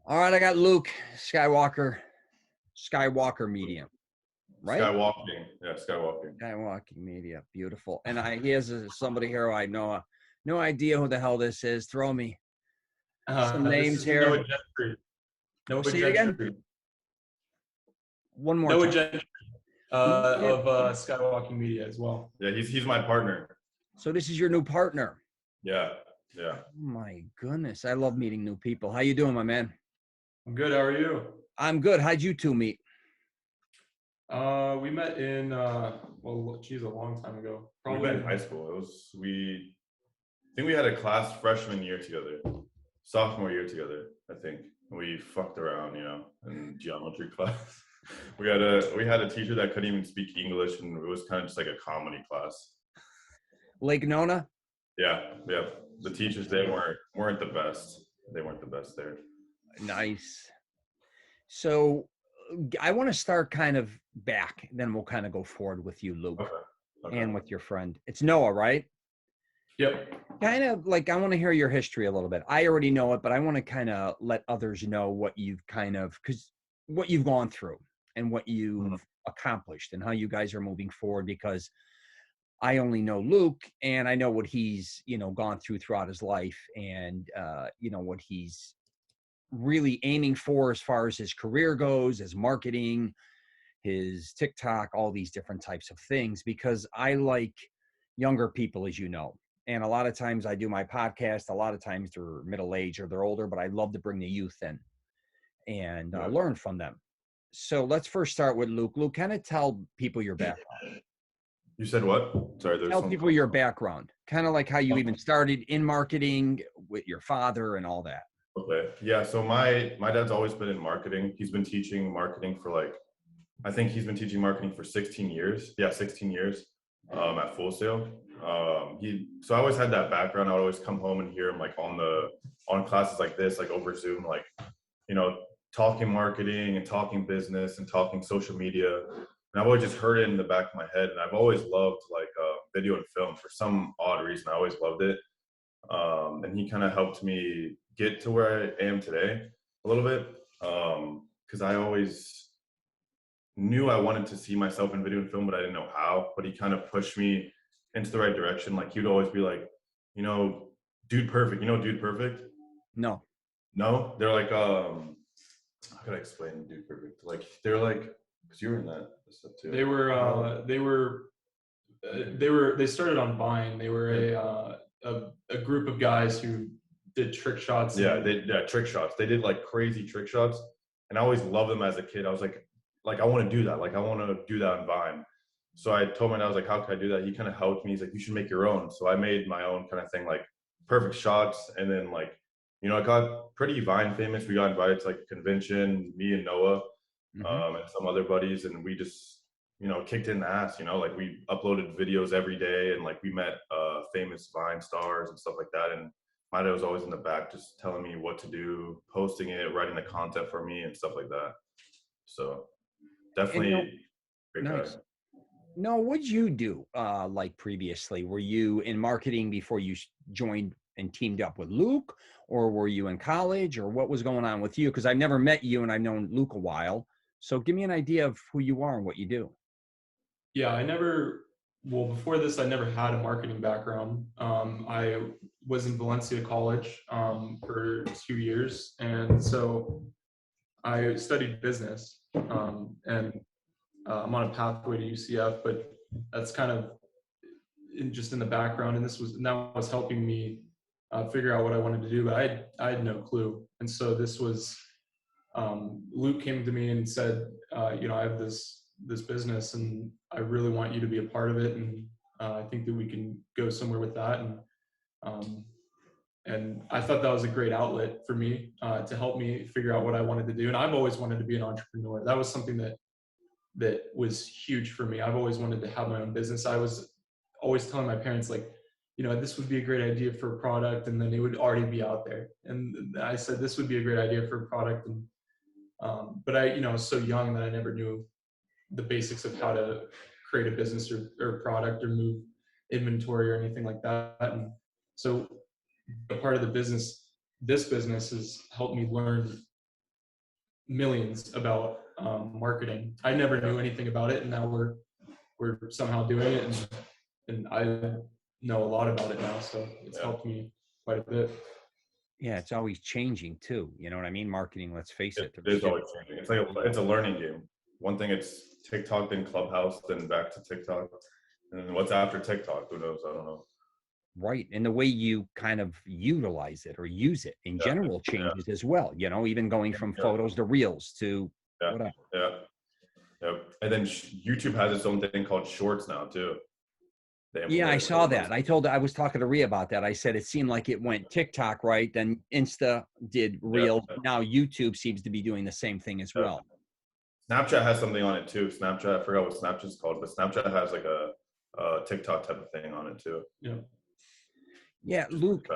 All right, I got Luke Skywalker Media, right? Skywalking, yeah, Skywalking. Skywalking Media, beautiful. And here's somebody here I know, no idea who the hell this is. Throw me some This names is here. Noah Gentry. Noah Say it again. Gentry. One more Noah time. Gentry of Skywalking Media as well. Yeah, he's my partner. So this is your new partner. Yeah. Oh my goodness, I love meeting new people. How you doing, my man? I'm good. How are you? I'm good. How'd you two meet? We met in a long time ago. We met in high school. I think we had a class freshman year together, sophomore year together. I think we fucked around, in geometry class. We had a teacher that couldn't even speak English, and it was kind of just like a comedy class. Lake Nona? Yeah. The teachers, they weren't the best. They weren't the best there. Nice. So I want to start kind of back, then we'll kind of go forward with you, Luke, Okay. and with your friend. It's Noah, right? Yep. Kind of like, I want to hear your history a little bit. I already know it, but I want to kind of let others know what you've what you've gone through and what you've accomplished and how you guys are moving forward, because I only know Luke and I know what he's, gone throughout his life, and, what he's really aiming for as far as his career goes, his marketing, his TikTok, all these different types of things, because I like younger people, as you know. And a lot of times I do my podcast, a lot of times they're middle-aged or they're older, but I love to bring the youth in and learn from them. So let's first start with Luke. Luke, kind of tell people your background. You said what? Sorry, Tell people your background, kind of like how you even started in marketing with your father and all that. Okay. Yeah. So my dad's always been in marketing. He's been teaching marketing for I think he's been teaching marketing for 16 years. Yeah, 16 years at Full Sail. So I always had that background. I would always come home and hear him on classes like this, like over Zoom, talking marketing and talking business and talking social media. And I've always just heard it in the back of my head. And I've always loved video and film for some odd reason. I always loved it. And he kind of helped me get to where I am today a little bit. Because I always knew I wanted to see myself in video and film, but I didn't know how. But he kind of pushed me into the right direction. Like, he'd always be like, Dude Perfect. You know Dude Perfect? No. They're like, how could I explain Dude Perfect? They're like, because you were in that stuff too. They started on Vine. They were a group of guys who did trick shots. Yeah, trick shots. They did crazy trick shots, and I always loved them as a kid. I was like I want to do that. I want to do that on Vine. So I told my dad, I was like, how can I do that? He kind of helped me. He's like, you should make your own. So I made my own kind of thing, perfect shots. And then I got pretty Vine famous. We got invited to a convention, me and Noah, and some other buddies, and we just kicked in the ass. We uploaded videos every day, and we met famous Vine stars and stuff like that. And my dad was always in the back just telling me what to do, posting it, writing the content for me and stuff like that. So definitely great nice guy. No, what'd you do previously? Were you in marketing before you joined and teamed up with Luke, or were you in college, or what was going on with you? Because I've never met you and I've known Luke a while. So give me an idea of who you are and what you do. Yeah, before this, I never had a marketing background. I was in Valencia College for 2 years. And so I studied business, and I'm on a pathway to UCF, but that's kind of just in the background. And that was helping me figure out what I wanted to do, but I had no clue. And so this was, Luke came to me and said, I have this business and I really want you to be a part of it. And I think that we can go somewhere with that. And I thought that was a great outlet for me to help me figure out what I wanted to do. And I've always wanted to be an entrepreneur. That was something that was huge for me. I've always wanted to have my own business. I was always telling my parents, this would be a great idea for a product, and then it would already be out there. And I said, this would be a great idea for a product. And, but I was so young that I never knew the basics of how to create a business or product or move inventory or anything like that. And so a part of this business has helped me learn millions about marketing. I never knew anything about it, and now we're somehow doing it, and I know a lot about it now, so it's helped me quite a bit. Yeah, it's always changing too. You know what I mean? Marketing, let's face it. It is always changing. It's like it's a learning game. One thing it's TikTok, then Clubhouse, then back to TikTok. And then what's after TikTok? Who knows? I don't know. Right. And the way you kind of utilize it or use it in Yeah. general changes as well. You know, even going from photos to reels to whatever. Yeah. And then YouTube has its own thing called Shorts now too. Yeah, I saw that. I was talking to Rhea about that. I said it seemed like it went TikTok, right? Then Insta did Reels. Now YouTube seems to be doing the same thing as well. Snapchat has something on it too. Snapchat, I forgot what Snapchat's called, but Snapchat has like a TikTok type of thing on it too. Yeah, Luke,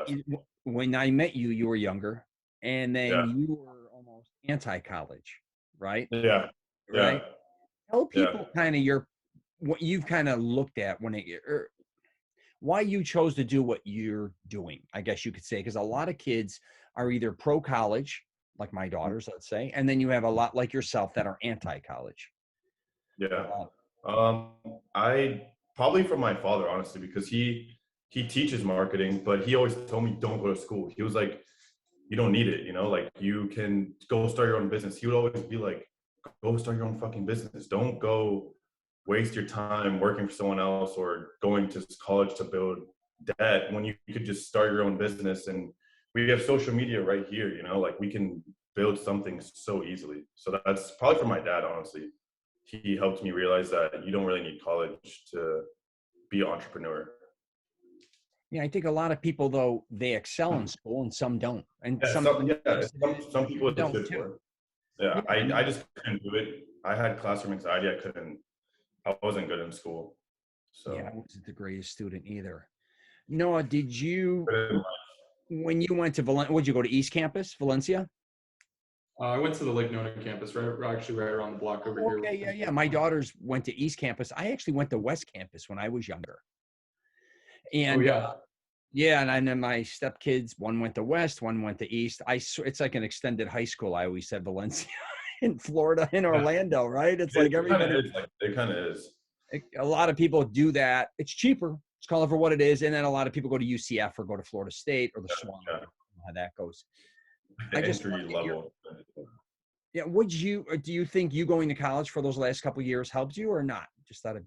when I met you, you were younger, and then you were almost anti-college, right? Yeah. Right. Tell people kind of what you've kind of looked at why you chose to do what you're doing, I guess you could say, because a lot of kids are either pro-college, like my daughters, let's say, and then you have a lot like yourself that are anti-college. Yeah. I probably from my father, honestly, because he teaches marketing, but he always told me don't go to school. He was like, you don't need it, you know, like you can go start your own business. He would always be like, go start your own fucking business. Don't go waste your time working for someone else or going to college to build debt when you could just start your own business. And we have social media right here, you know, like we can build something so easily. So that's probably from my dad, honestly. He helped me realize that you don't really need college to be an entrepreneur. Yeah, I think a lot of people, though, they excel in school and some don't. And some people it's don't good too. for. Yeah, I just couldn't do it. I had classroom anxiety. I wasn't good in school. So yeah, I wasn't the greatest student either. Noah, did you, when you went to Valencia, would you go to East Campus, Valencia? I went to the Lake Nona campus, right around the block over here. Okay, yeah. My daughters went to East Campus. I actually went to West Campus when I was younger. And and then my stepkids, one went to West, one went to East. It's like an extended high school. I always said Valencia in Florida, in Orlando, right? It's like everybody. It kind of is. A lot of people do that. It's cheaper. Let's call it for what it is. And then a lot of people go to UCF or go to Florida State or the Swan. I don't know how that goes. Entry level. Yeah. Do you think you going to college for those last couple of years helped you or not? Just out of,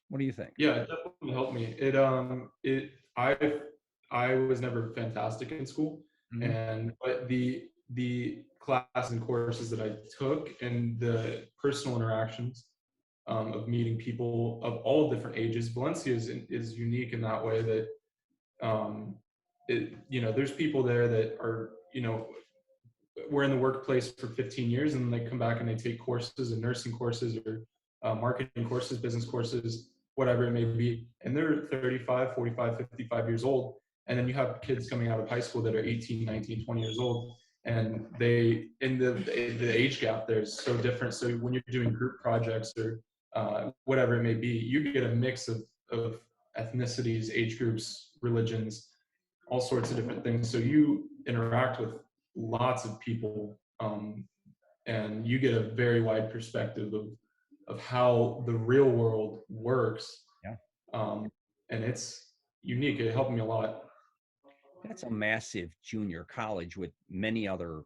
what do you think? Yeah, it definitely helped me. I was never fantastic in school, but the class and courses that I took and the personal interactions of meeting people of all different ages, Valencia is unique in that way that there's people there that are, we're in the workplace for 15 years and they come back and they take courses and nursing courses or marketing courses, business courses, whatever it may be. And they're 35, 45, 55 years old. And then you have kids coming out of high school that are 18, 19, 20 years old. And the age gap there is so different. So when you're doing group projects or whatever it may be, you get a mix of ethnicities, age groups, religions, all sorts of different things. So you interact with lots of people, and you get a very wide perspective of how the real world works. And it's unique. It helped me a lot. That's a massive junior college with many other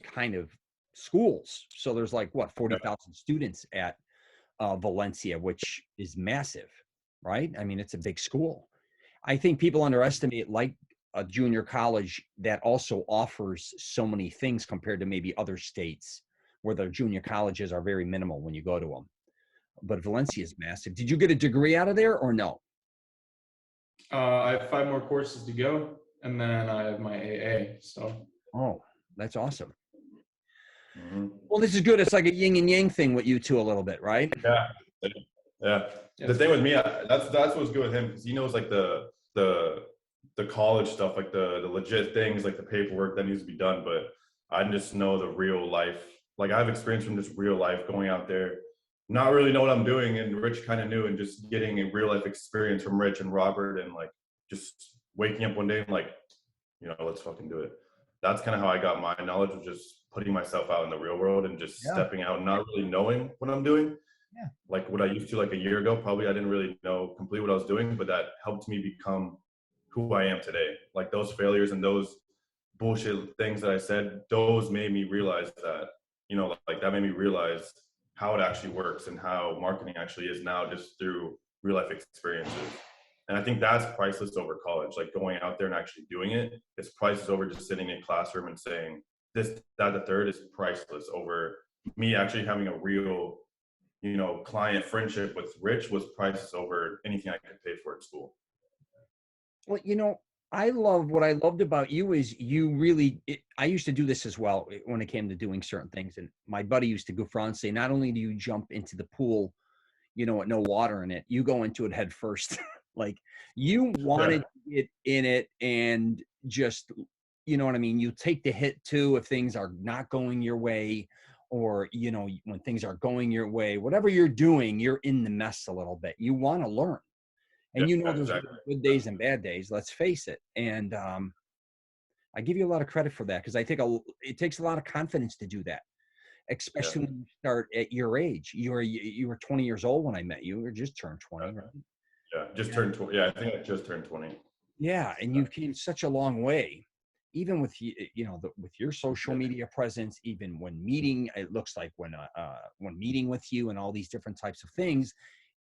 kind of schools. So there's like 40,000 students at Valencia, which is massive, right? I mean, it's a big school. I think people underestimate like a junior college that also offers so many things compared to maybe other states where their junior colleges are very minimal when you go to them. But Valencia is massive. Did you get a degree out of there or no? I have 5 more courses to go, and then I have my AA. So. Oh, that's awesome. Well, this is good. It's like a yin and yang thing with you two a little bit, right? Yeah. The thing with me, that's what's good with him because he knows like the college stuff, like the legit things, like the paperwork that needs to be done. But I just know the real life. Like I have experience from just real life going out there, not really know what I'm doing, and Rich kind of knew, and just getting a real life experience from Rich and Robert, and like just waking up one day and like, let's fucking do it. That's kind of how I got my knowledge, was just putting myself out in the real world and just Yeah. stepping out and not really knowing what I'm doing. Yeah. Like what I used to like a year ago, probably I didn't really know completely what I was doing, but that helped me become who I am today. Like those failures and those bullshit things that I said, those made me realize that, you know, like that made me realize how it actually works and how marketing actually is now just through real life experiences. And I think that's priceless over college. Like going out there and actually doing it is priceless over just sitting in a classroom and saying this, that, the third is priceless over me actually having a real, you know, client friendship with Rich was priceless over anything I could pay for at school. Well, you know, what I loved about you is you really, I used to do this as well when it came to doing certain things. And my buddy used to go around and say, not only do you jump into the pool, you know, with no water in it, you go into it head first. Like you wanted to get in it and just, you know what I mean? You take the hit too if things are not going your way, or, you know, when things are going your way, whatever you're doing, you're in the mess a little bit. You want to learn. And you know, there's good days and bad days, let's face it. And I give you a lot of credit for that, because I think it takes a lot of confidence to do that, especially when you start at your age. You were 20 years old when I met you, or just turned 20, right? Yeah, just turned 20. Yeah, I think I just turned 20. Yeah, and you've came such a long way, even with you know with your social media presence. Even when meeting, it looks like when meeting with you and all these different types of things.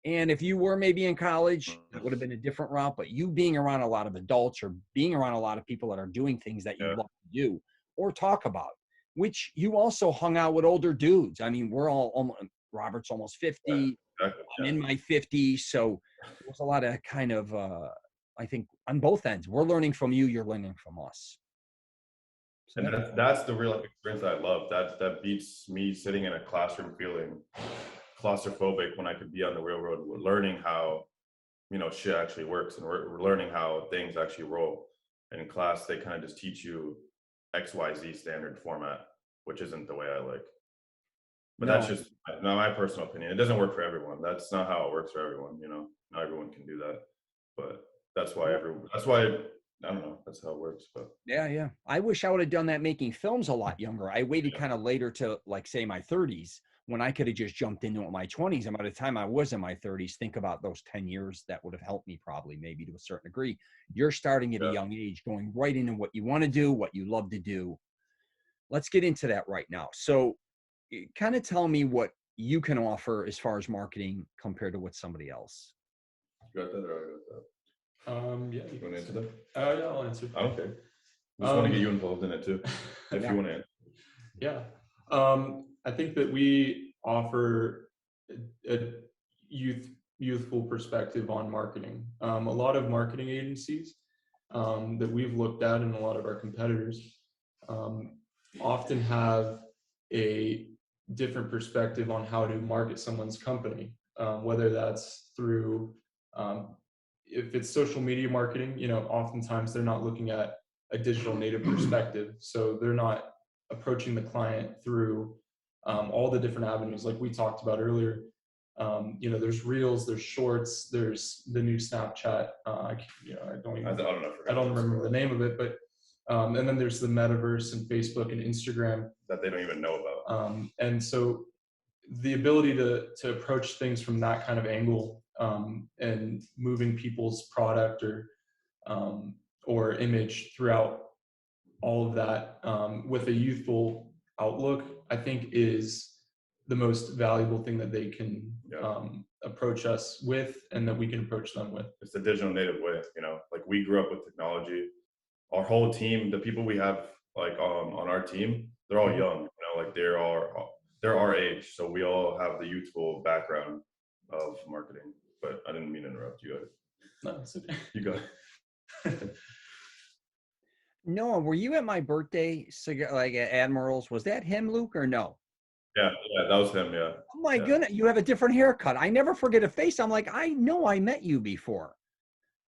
And if you were maybe in college, it would have been a different route. But you being around a lot of adults, or being around a lot of people that are doing things that you love to do or talk about, which you also hung out with older dudes. I mean, we're all almost, Robert's almost 50. I'm in my 50s. So there's a lot of kind of, I think on both ends, we're learning from you, you're learning from us. So and that's the real life experience that I love. That beats me sitting in a classroom feeling claustrophobic when I could be on the real road, learning how, you know, shit actually works, and we're learning how things actually roll. And in class, they kind of just teach you XYZ standard format, which isn't the way I like. But that's just my personal opinion. It doesn't work for everyone. That's not how it works for everyone. You know, not everyone can do that. But that's why I don't know. That's how it works. But yeah. I wish I would have done that making films a lot younger. I waited kind of later to, like, say, my 30s, when I could have just jumped into it in my 20s. And by the time I was in my 30s, think about those 10 years that would have helped me, probably, maybe to a certain degree. You're starting at a young age, going right into what you want to do, what you love to do. Let's get into that right now. So kind of tell me what you can offer as far as marketing compared to what somebody else. got that or I got that? Yeah. You want to answer that? Yeah, I'll answer. Okay. I just want to get you involved in it too, if you want to answer. Yeah. I think that we offer a youthful perspective on marketing. A lot of marketing agencies that we've looked at, and a lot of our competitors often have a different perspective on how to market someone's company, whether that's through if it's social media marketing. You know, oftentimes they're not looking at a digital native perspective, so they're not approaching the client through all the different avenues like we talked about earlier. You know, there's Reels, there's Shorts, there's the new Snapchat. I don't remember the name of it, but and then there's the metaverse and Facebook and Instagram that they don't even know about. And so the ability to approach things from that kind of angle, and moving people's product or image throughout all of that with a youthful outlook, I think is the most valuable thing that they can approach us with, and that we can approach them with. It's the digital native way, you know, like we grew up with technology. Our whole team, the people we have like on our team, they're all young, you know, like they're our age. So we all have the youthful background of marketing. But I didn't mean to interrupt you. No, it's okay. You go ahead. Noah, were you at my birthday cigar, like at Admiral's? Was that him, Luke, or no? Yeah, that was him. Yeah. Oh my goodness, you have a different haircut. I never forget a face. I'm like, I know I met you before.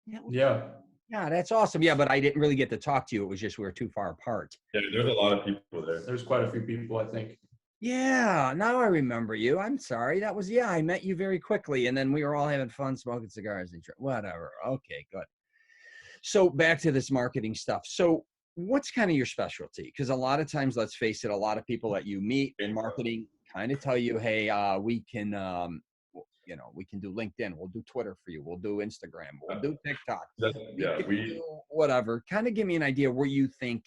Yeah, that's awesome. Yeah, but I didn't really get to talk to you. It was just we were too far apart. Yeah, there's a lot of people there. There's quite a few people, I think. Yeah, now I remember you. I'm sorry. That was, I met you very quickly, and then we were all having fun smoking cigars and whatever. Okay, good. So back to this marketing stuff. So what's kind of your specialty? Because a lot of times, let's face it, a lot of people that you meet in marketing kind of tell you, hey, we can, we can do LinkedIn, we'll do Twitter for you, we'll do Instagram, we'll do TikTok, we Yeah, can do whatever. Kind of give me an idea where you think,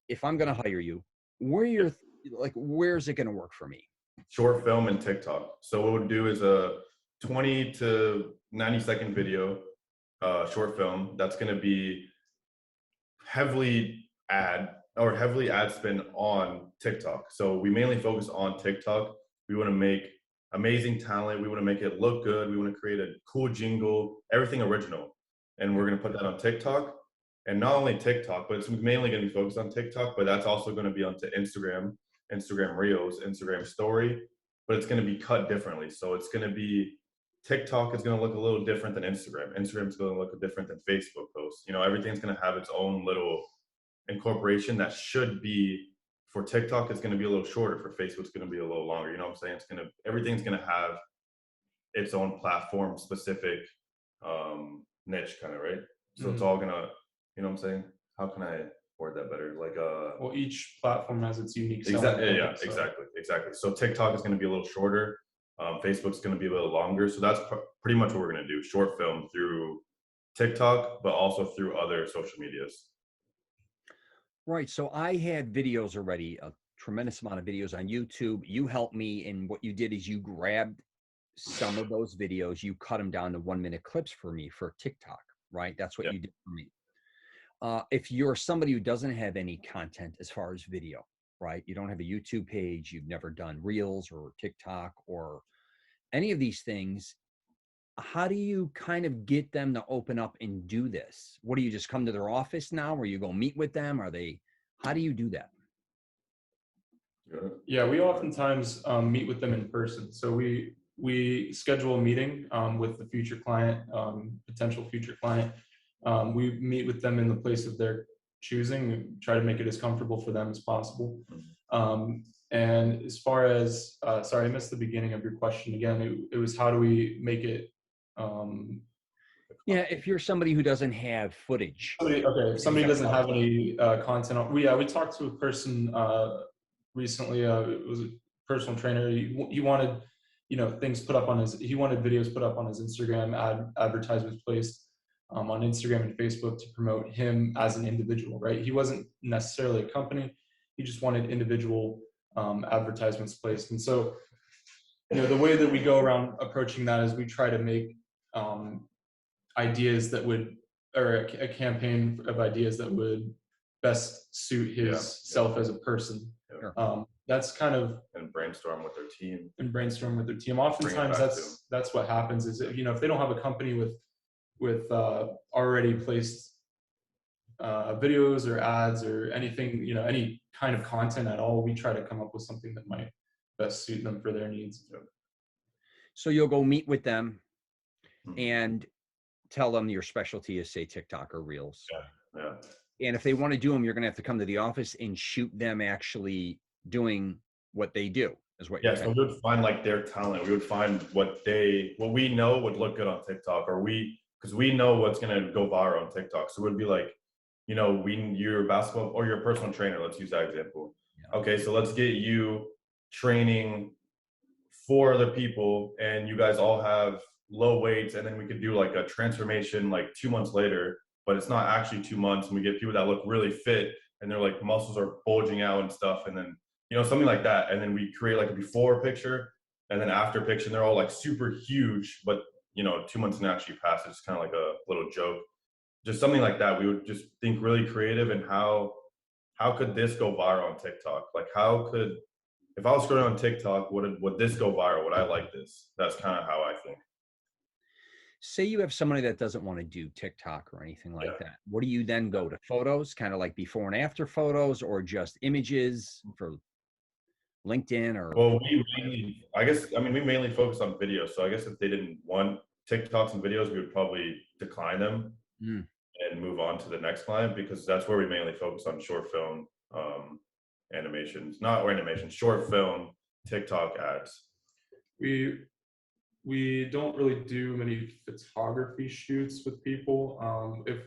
if I'm going to hire you, where you're like, where's it going to work for me? short film and TikTok. So what we'll do is a 20 to 90-second video, short film. That's going to be heavily ad spend on TikTok. So we mainly focus on TikTok. We want to make amazing talent. We want to make it look good. We want to create a cool jingle, everything original. And we're going to put that on TikTok. And not only TikTok, but it's mainly going to be focused on TikTok, but that's also going to be onto Instagram, Instagram Reels, Instagram Story, but it's going to be cut differently. So it's going to be TikTok is going to look a little different than Instagram. Instagram's going to look different than Facebook posts. Everything's going to have its own little incorporation that should be for TikTok. It's going to be a little shorter. For Facebook, it's going to be a little longer. You know what I'm saying? Everything's going to have its own platform specific niche kind of, right? So it's all going to, you know what I'm saying? How can I word that better? Like, well, each platform has its unique exactly. Yeah, exactly. So TikTok is going to be a little shorter. Facebook's going to be a little longer. So that's pretty much what we're going to do. Short film through TikTok, but also through other social medias. Right. So I had videos already, a tremendous amount of videos on YouTube. You helped me, and what you did is you grabbed some of those videos, you cut them down to 1-minute clips for me for TikTok, right? That's what you did for me. If you're somebody who doesn't have any content as far as video, right? You don't have a YouTube page, you've never done Reels or TikTok or any of these things. How do you kind of get them to open up and do this? What do you just come to their office now, or you go meet with them? How do you do that? Yeah, we oftentimes meet with them in person. So we schedule a meeting with the future client, potential future client. We meet with them in the place of their choosing and try to make it as comfortable for them as possible. And as far as, sorry, I missed the beginning of your question again. It was how do we make it? Yeah, if you're somebody who doesn't have footage. If somebody doesn't have any content on, we talked to a person recently. It was a personal trainer. He wanted, things put up on he wanted videos put up on his Instagram, advertisements placed on Instagram and Facebook to promote him as an individual, right? He wasn't necessarily a company. He just wanted individual advertisements placed. And so, the way that we go around approaching that is we try to make ideas that would, or a campaign of ideas that would best suit his self as a person. That's kind of, and brainstorm with their team. Oftentimes that's what happens is, if they don't have a company with already placed videos or ads or anything, any kind of content at all, we try to come up with something that might best suit them for their needs. So you'll go meet with them and tell them your specialty is, say, TikTok or Reels. Yeah. And if they want to do them, you're going to have to come to the office and shoot them actually doing what they do, is what you're saying. So we would find like their talent. We would find what we know would look good on TikTok, because we know what's going to go viral on TikTok. So it would be like, you're a basketball or you're a personal trainer. Let's use that example. Yeah. Okay. So let's get you training 4 other people and you guys all have low weights, and then we could do like a transformation like 2 months later, but it's not actually 2 months, and we get people that look really fit and their like muscles are bulging out and stuff, and then something like that, and then we create like a before picture and then after picture, and they're all like super huge, but 2 months didn't actually pass. It's kind of like a little joke, just something like that. We would just think really creative, and how could this go viral on TikTok? Like if I was scrolling on TikTok, would this go viral? Would I like this? That's kind of how I think. Say you have somebody that doesn't want to do TikTok or anything like that. What do you then go to? Photos, kind of like before and after photos, or just images for LinkedIn? Or well, we mainly focus on video. So I guess if they didn't want TikToks and videos, we would probably decline them and move on to the next client, because that's where we mainly focus on short film short film TikTok ads. We don't really do many photography shoots with people. If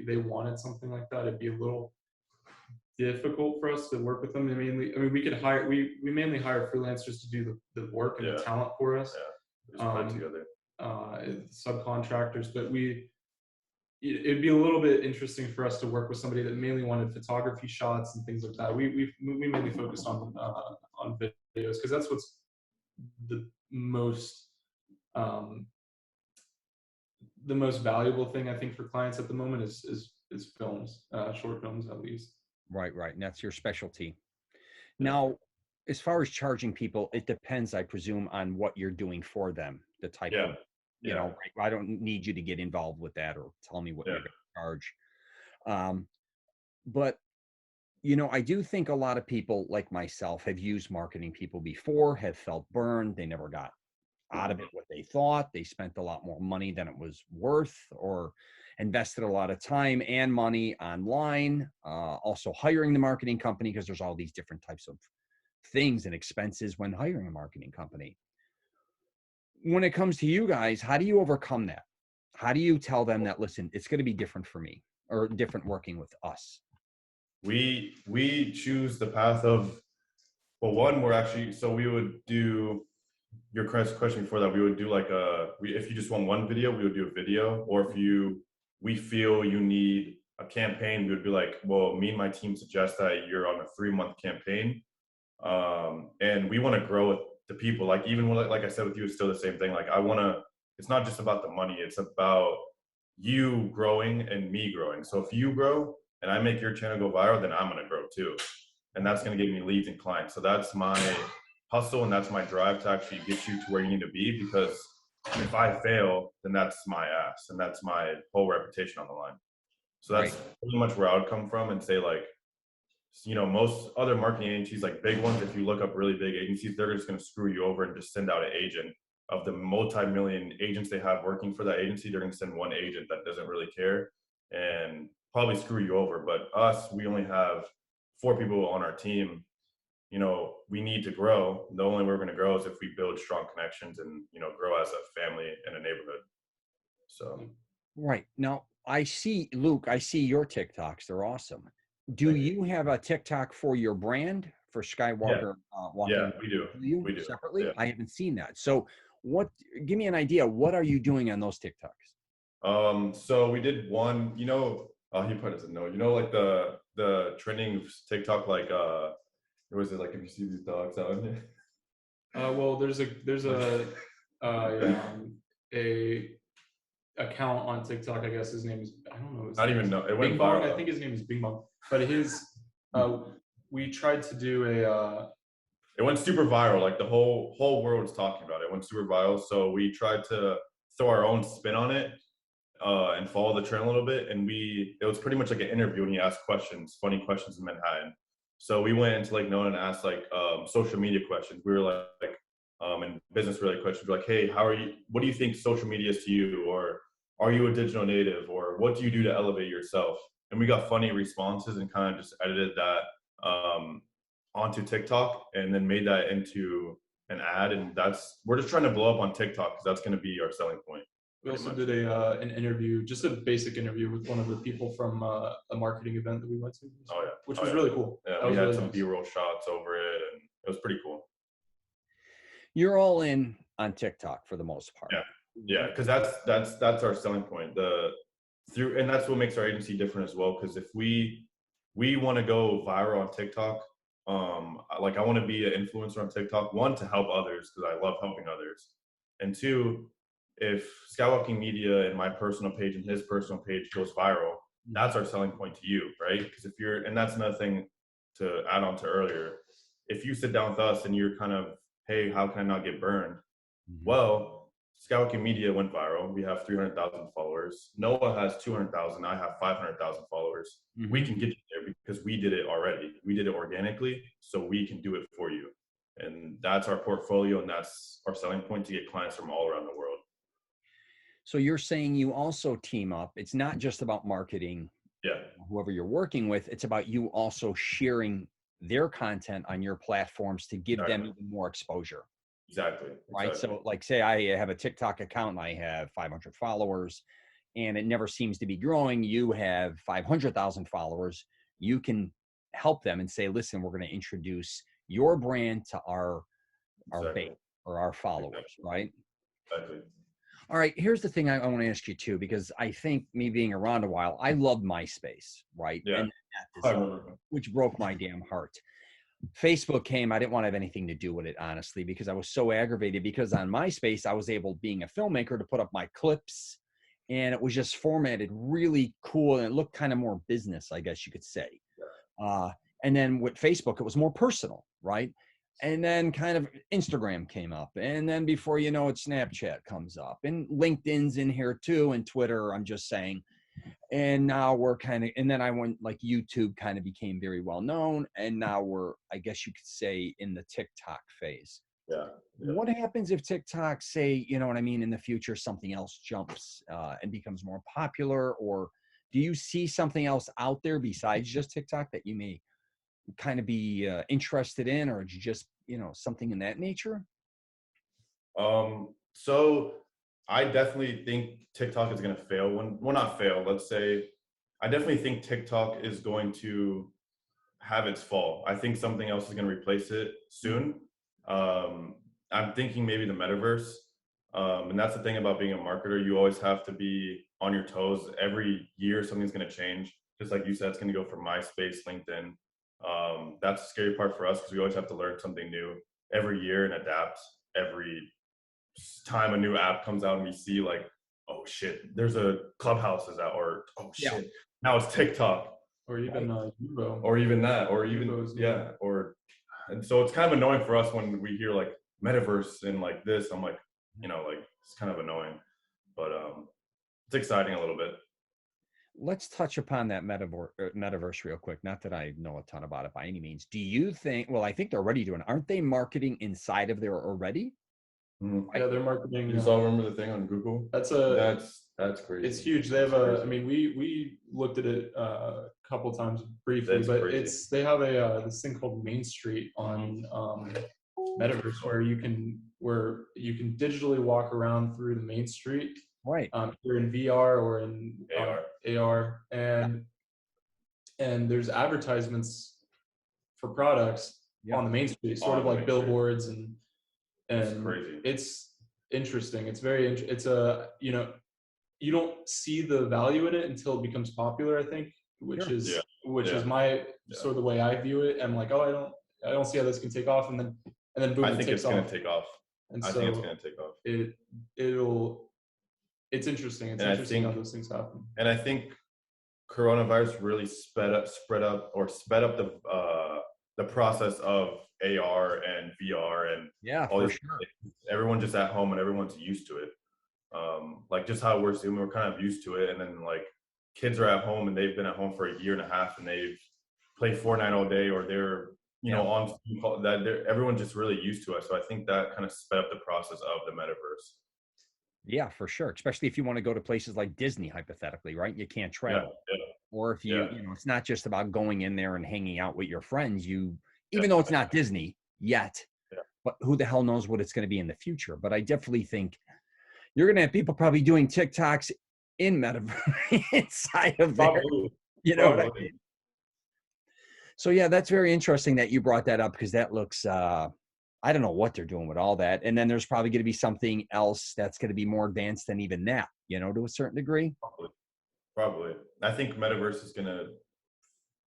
they wanted something like that, it'd be a little difficult for us to work with them. We could hire, we mainly hire freelancers to do the work and the talent for us. Just put it together. Subcontractors, but it'd be a little bit interesting for us to work with somebody that mainly wanted photography shots and things like that. We mainly focus on videos, because that's what's the most valuable thing I think for clients at the moment is films, short films at least. Right. And that's your specialty. Now, as far as charging people, it depends, I presume, on what you're doing for them, the type of, you know, I don't need you to get involved with that or tell me what you're going to charge. But, you know, I do think a lot of people like myself have used marketing people before, have felt burned. They never got out of it what they thought. They spent a lot more money than it was worth, or invested a lot of time and money online. Also hiring the marketing company, because there's all these different types of things and expenses when hiring a marketing company. When it comes to you guys, how do you overcome that? How do you tell them that, listen, it's going to be different for me, or different working with us? We choose the path of, well, one, we're actually, so we would do your question before that. We would do like if you just want one video, we would do a video. Or if we feel you need a campaign, we would be like, well, me and my team suggest that you're on a 3-month campaign. And we want to grow with the people. Like, even when, like I said with you, it's still the same thing. Like, it's not just about the money, it's about you growing and me growing. So if you grow and I make your channel go viral, then I'm going to grow too. And that's going to give me leads and clients. So that's my hustle, and that's my drive to actually get you to where you need to be. Because if I fail, then that's my ass, and that's my whole reputation on the line. So that's pretty much where I would come from and say, like, you know, most other marketing agencies, like big ones, if you look up really big agencies, they're just going to screw you over and just send out an agent. Of the multi-million agents they have working for that agency, they're going to send one agent that doesn't really care and probably screw you over. But us, we only have 4 people on our team. You know, we need to grow. The only way we're going to grow is if we build strong connections and, you know, grow as a family in a neighborhood. So. Right. Now, I see, Luke, I see your TikToks. They're awesome. Do you have a TikTok for your brand, for Skywalker? Yeah, we do. We do separately. Yeah. I haven't seen that. So give me an idea. What are you doing on those TikToks? So we did one, you know, he put us a note, you know, like the trending TikTok, like, what was it, like, if you see these dogs out here? Well, there's a account on TikTok. I guess his name is, I don't know. I don't even know. It went Bing viral. Bong. I think his name is Bing Bong. But we tried to do it went super viral. Like, the whole world's talking about it. It went super viral. So we tried to throw our own spin on it and follow the trend a little bit. And it was pretty much like an interview, and he asked questions, funny questions in Manhattan. So we went into Lake Nona and asked like social media questions. We were like and business related questions. We're like, hey, what do you think social media is to you? Or are you a digital native? Or what do you do to elevate yourself? And we got funny responses and kind of just edited that onto TikTok and then made that into an ad. And we're just trying to blow up on TikTok, because that's going to be our selling point. We also did an interview, just a basic interview with one of the people from a marketing event that we went to. Which was really cool. Yeah, we had some B-roll shots over it, and it was pretty cool. You're all in on TikTok for the most part. Yeah, because that's our selling point. And that's what makes our agency different as well. Because if we want to go viral on TikTok, like, I want to be an influencer on TikTok. 1, to help others, because I love helping others, and 2, if Skywalking Media and my personal page and his personal page goes viral, that's our selling point to you, right? Because and that's another thing to add on to earlier. If you sit down with us and you're kind of, hey, how can I not get burned? Well, Skywalking Media went viral. We have 300,000 followers. Noah has 200,000. I have 500,000 followers. We can get you there because we did it already. We did it organically, so we can do it for you. And that's our portfolio, and that's our selling point to get clients from all around the world. So you're saying you also team up. It's not just about marketing, whoever you're working with. It's about you also sharing their content on your platforms to give them even more exposure. Exactly. Right. So, like, say I have a TikTok account and I have 500 followers and it never seems to be growing. You have 500,000 followers. You can help them and say, listen, we're going to introduce your brand to our Exactly. base or our followers, right? Exactly. All right, here's the thing I want to ask you too, because I think me being around a while, I loved MySpace, right? Yeah. And I remember. which broke my damn heart. Facebook came, I didn't want to have anything to do with it, honestly, because I was so aggravated because on MySpace, I was able, being a filmmaker, to put up my clips, and it was just formatted really cool, and it looked kind of more business, I guess you could say. And then with Facebook, it was more personal, right? And then kind of Instagram came up, and then before you know it, Snapchat comes up, and LinkedIn's in here too, and Twitter, I'm just saying. And now we're kind of, and then I went, like, YouTube kind of became very well known, and now we're, I guess you could say, in the TikTok phase. Yeah. What happens if TikTok, say, you know what I mean, in the future, something else jumps and becomes more popular? Or do you see something else out there besides just TikTok that you may kind of be interested in, or just, you know, something in that nature? So I definitely think TikTok is going to fail well, not fail. Let's say, I definitely think TikTok is going to have its fall. I think something else is going to replace it soon. I'm thinking maybe the metaverse. And that's the thing about being a marketer. You always have to be on your toes. Every year, something's going to change. Just like you said, it's going to go from MySpace, LinkedIn. That's the scary part for us, because we always have to learn something new every year and adapt every time a new app comes out, and we see, like, oh shit, there's a Clubhouse is out, or oh shit, now it's TikTok, Or even Yubo. or even that, or even and so it's kind of annoying for us when we hear like metaverse and like this. I'm like, you know, like, it's kind of annoying, but it's exciting a little bit. Let's touch upon that metaverse real quick. Not that I know a ton about it by any means. Do you think, well, I think they're already doing, aren't they marketing inside of there already? Yeah, they're marketing. You all remember the thing on Google? That's crazy. It's huge. They have I mean, we looked at it a couple times briefly, but crazy. they have this thing called Main Street on metaverse, where you can digitally walk around through the main street. Right. You're in VR or in AR, and there's advertisements for products on the main street, sort of like billboards, and it's crazy. It's interesting. It's very it's a, you know, you don't see the value in it until it becomes popular, I think, which is my sort of the way I view it. I'm like, oh, I don't see how this can take off, and then boom, I think it's going to take off. And I think it's going to take off. It's interesting. It's interesting how those things happen. And I think coronavirus really sped up the process of AR and VR and all this. Everyone just at home and everyone's used to it. Like just how we're seeing, we're kind of used to it. And then like kids are at home and they've been at home for a year and a half and they've played Fortnite all day, or they're, you know, on that. Everyone's just really used to it. So I think that kind of sped up the process of the metaverse. Yeah, for sure. Especially if you want to go to places like Disney, hypothetically, right? You can't travel. Or if you know, it's not just about going in there and hanging out with your friends. Even though it's not Disney yet, but who the hell knows what it's going to be in the future. But I definitely think you're going to have people probably doing TikToks in metaverse inside of there. You know what I mean? So yeah, that's very interesting that you brought that up, because that looks, I don't know what they're doing with all that. And then there's probably going to be something else that's going to be more advanced than even that, you know, to a certain degree. Probably. I think metaverse is going to,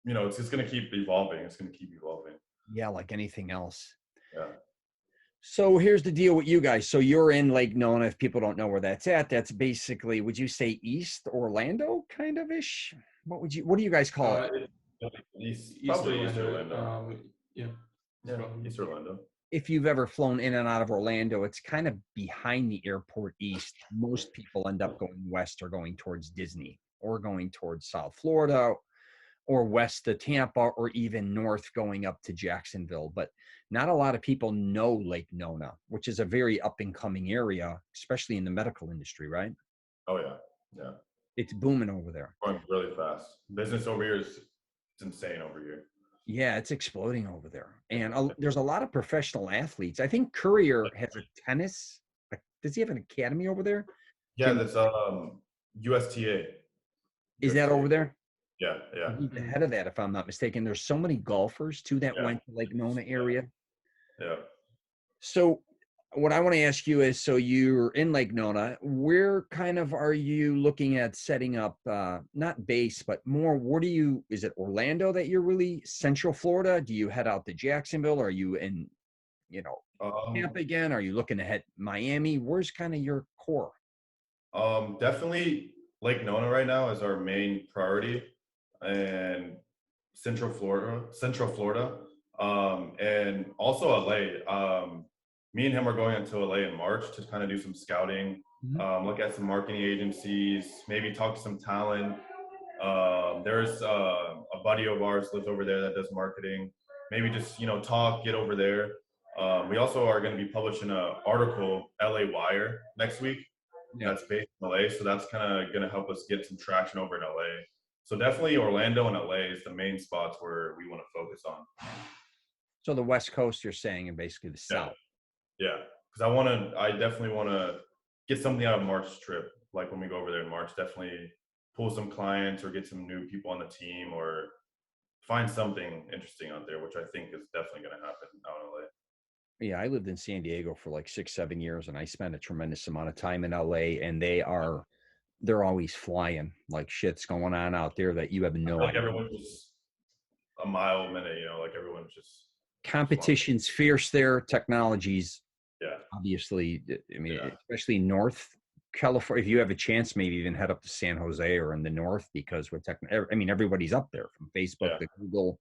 you know, it's just going to keep evolving. It's going to keep evolving. Yeah, like anything else. Yeah. So here's the deal with you guys. So you're in Lake Nona. If people don't know where that's at, that's basically, would you say East Orlando kind of ish? What do you guys call it? East Orlando. East Orlando. If you've ever flown in and out of Orlando, it's kind of behind the airport east. Most people end up going west or going towards Disney, or going towards South Florida, or west to Tampa, or even north going up to Jacksonville. But not a lot of people know Lake Nona, which is a very up and coming area, especially in the medical industry, right? Oh yeah. Yeah. It's booming over there. Going really fast. Business over here it's insane over here. Yeah, it's exploding over there. And there's a lot of professional athletes. I think Courier has a tennis. Does he have an academy over there? Yeah, that's USTA. Is that over there? Yeah, yeah, He's ahead of that, if I'm not mistaken. There's so many golfers too that yeah, went to Lake Nona area. yeah. So what I want to ask you is, so you're in Lake Nona, where kind of are you looking at setting up, not base, but more, is it Orlando that you're really Central Florida? Do you head out to Jacksonville? Are you in, Tampa again? Are you looking to head Miami? Where's kind of your core? Definitely Lake Nona right now is our main priority, and Central Florida, and also LA. Me and him are going into LA in March to kind of do some scouting, look at some marketing agencies, maybe talk to some talent. There's a buddy of ours lives over there that does marketing. Maybe just talk, get over there. We also are going to be publishing an article, LA Wire, next week. Yeah. That's based in LA, so that's kind of going to help us get some traction over in LA. So definitely Orlando and LA is the main spots where we want to focus on. So the West Coast, you're saying, and basically the South. Yeah, because I definitely want to get something out of March's trip. Like when we go over there in March, definitely pull some clients or get some new people on the team or find something interesting out there, which I think is definitely going to happen out in LA. Yeah, I lived in San Diego for like 6-7 years, and I spent a tremendous amount of time in LA, and they're always flying. Like shit's going on out there that you have no idea. Everyone's just a mile a minute, like everyone's just competition's fierce there. Technology's obviously, especially North California. If you have a chance, maybe even head up to San Jose or in the North, because everybody's up there from Facebook to Google.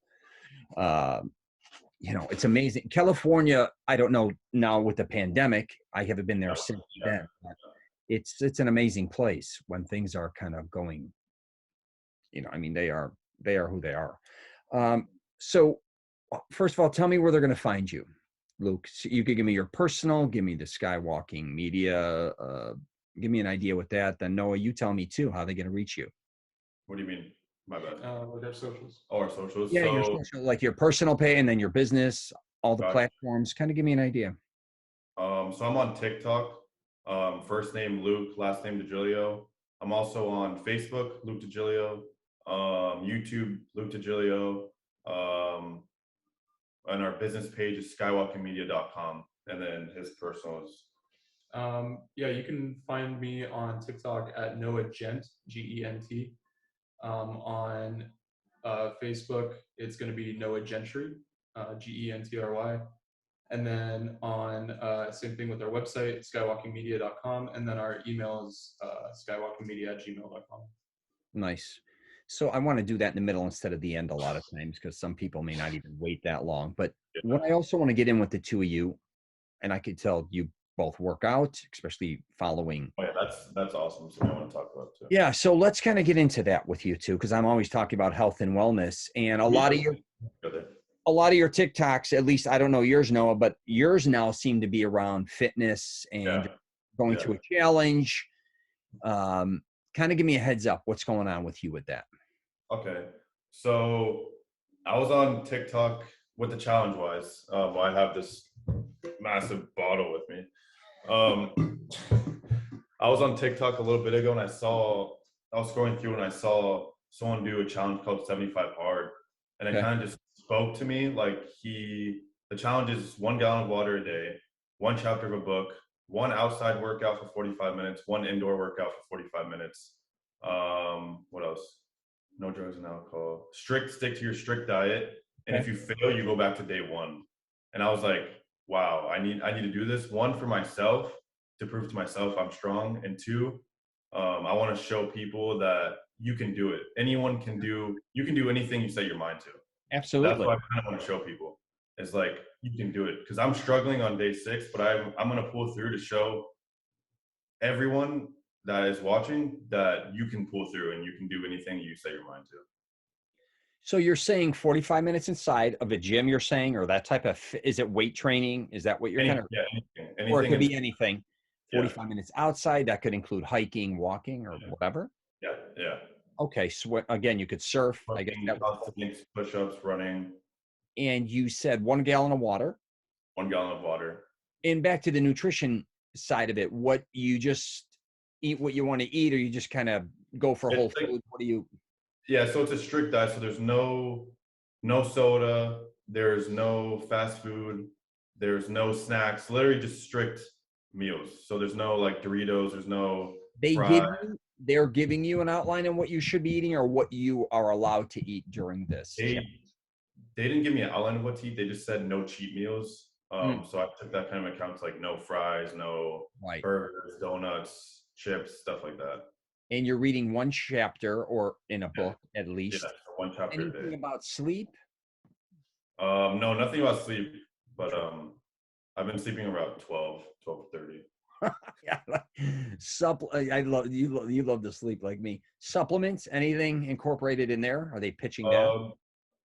It's amazing. California, I don't know now with the pandemic. I haven't been there since then. But it's an amazing place when things are kind of going. They are who they are. So first of all, tell me where they're going to find you, Luke. So you could give me your personal, give me the Skywalking Media, give me an idea with that. Then Noah, you tell me too, how they're going to reach you. What do you mean? My bad. With our socials. Oh, our socials. Yeah, your social, like your personal pay, and then your business, all the platforms. Kind of give me an idea. So I'm on TikTok. First name Luke, last name Degilio. I'm also on Facebook, Luke Degilio. YouTube, Luke Degilio. And our business page is SkywalkingMedia.com. And then his personal is. You can find me on TikTok at Noah Gent, Gent. On Facebook, it's going to be Noah Gentry, Gentry. And then on same thing with our website, skywalkingmedia.com. And then our email is skywalkingmedia@gmail.com. Nice. So I want to do that in the middle instead of the end a lot of times, because some people may not even wait that long. But what I also want to get in with the two of you, and I could tell you both work out, especially following. Oh yeah, that's awesome. So I want to talk about too. Yeah, so let's kind of get into that with you too, because I'm always talking about health and wellness, and a lot of your TikToks, at least I don't know yours, Noah, but yours now seem to be around fitness and going to a challenge. Kind of give me a heads up. What's going on with you with that? Okay, so I was on TikTok with the challenge wise. I have this massive bottle with me. I was on TikTok a little bit ago, and I was scrolling through and I saw someone do a challenge called 75 Hard, and it kind of just spoke to me. Like the challenge is 1 gallon of water a day, 1 chapter of a book, 1 outside workout for 45 minutes, 1 indoor workout for 45 minutes. What else? No drugs and alcohol. Stick to your strict diet. And if you fail, you go back to day 1. And I was like, wow, I need to do this. 1, for myself, to prove to myself I'm strong. And 2, I want to show people that you can do it. Anyone can do, you can do anything you set your mind to. Absolutely. That's what I kind of want to show people. It's like, you can do it. Because I'm struggling on day 6, but I'm going to pull through to show everyone that is watching that you can pull through and you can do anything you set your mind to. So you're saying 45 minutes inside of a gym, you're saying, or that type of, is it weight training? Is that what you're anything. Or it could be anything. 45 minutes outside, that could include hiking, walking, or whatever. Yeah. Okay, so again, you could surf. I guess push-ups, running. And you said 1 gallon of water. 1 gallon of water. And back to the nutrition side of it, what you just eat what you want to eat, or you just kind of go for whole food? What do you? Yeah, so it's a strict diet. So there's no soda, there's no fast food, there's no snacks, literally just strict meals. So there's no like Doritos, there's no fries. They're giving you an outline on what you should be eating or what you are allowed to eat during this. They didn't give me an outline of what to eat. They just said no cheat meals. So I took that kind of account, like no fries, no burgers, donuts, chips, stuff like that. And you're reading one chapter or in a book at least. Yeah, one chapter a Anything day. about sleep? No, nothing about sleep, but I've been sleeping around 12:30. Yeah, I love you. You love to sleep like me. Supplements? Anything incorporated in there? Are they pitching that?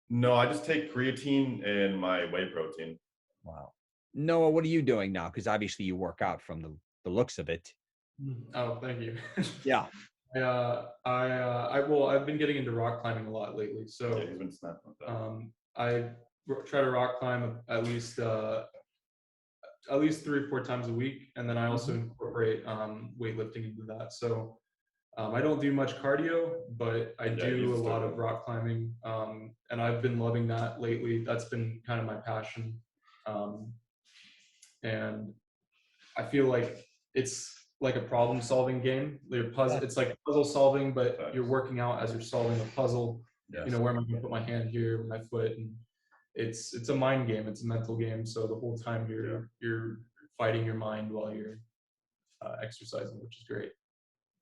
No, I just take creatine and my whey protein. Wow. Noah, what are you doing now? Because obviously you work out from the looks of it. Oh, thank you. Yeah. I've been getting into rock climbing a lot lately. So yeah, he's been snapping with that. I try to rock climb at least 3 or 4 times a week, and then I also incorporate weightlifting into that. So I don't do much cardio, but I do a lot of rock climbing, and I've been loving that lately. That's been kind of my passion, and I feel like it's like a problem-solving game. It's like puzzle solving, but you're working out as you're solving a puzzle. Yes. You know, where am I going to put my hand here, my foot, and it's a mind game. It's a mental game. So the whole time you're fighting your mind while you're exercising, which is great.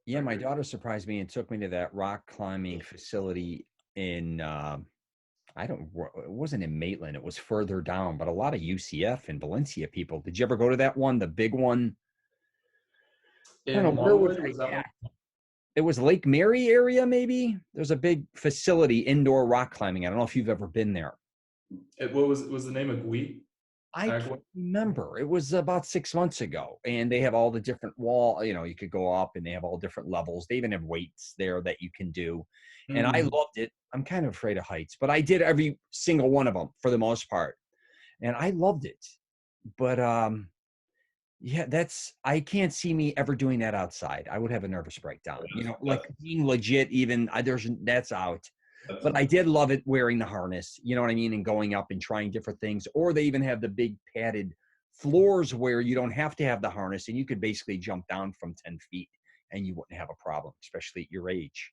Yeah, my daughter surprised me and took me to that rock climbing facility in it wasn't in Maitland, it was further down, but a lot of UCF and Valencia people. Did you ever go to that one, the big one? I don't know, where was that at? It was Lake Mary area, maybe. There's a big facility, indoor rock climbing. I don't know if you've ever been there. What was the name of Gui? I can't remember. It was about 6 months ago, and they have all the different wall. You know, you could go up, and they have all different levels. They even have weights there that you can do, and I loved it. I'm kind of afraid of heights, but I did every single one of them for the most part, and I loved it. But yeah, I can't see me ever doing that outside. I would have a nervous breakdown. You know, like being legit. Even that's out. But I did love it wearing the harness, you know what I mean, and going up and trying different things. Or they even have the big padded floors where you don't have to have the harness, and you could basically jump down from 10 feet and you wouldn't have a problem, especially at your age.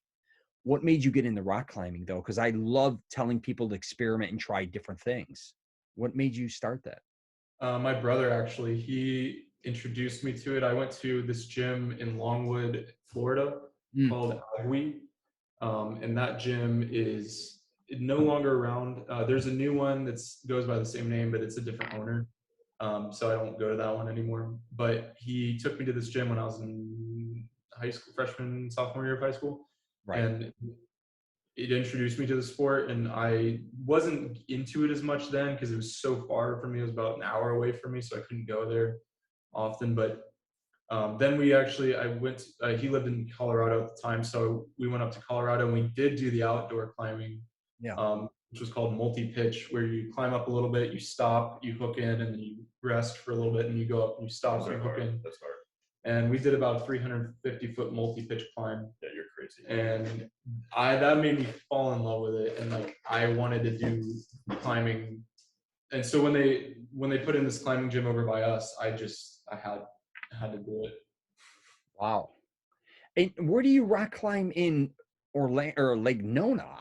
What made you get into rock climbing, though? Because I love telling people to experiment and try different things. What made you start that? My brother, actually, he introduced me to it. I went to this gym in Longwood, Florida called Agui. And that gym is no longer around. There's a new one that goes by the same name, but it's a different owner. So I don't go to that one anymore. But he took me to this gym when I was in high school, freshman, sophomore year of high school. Right. And it introduced me to the sport, and I wasn't into it as much then because it was so far from me. It was about an hour away from me, so I couldn't go there often. But then he lived in Colorado at the time, so we went up to Colorado and we did do the outdoor climbing, which was called multi-pitch, where you climb up a little bit, you stop, you hook in, and then you rest for a little bit, and you go up and you stop, and you hook in. That's hard. And we did about 350-foot multi-pitch climb. Yeah, you're crazy. And that made me fall in love with it, and like I wanted to do climbing. And so when they put in this climbing gym over by us, I had to do it. Wow. And where do you rock climb in Orlando or Lake Nona?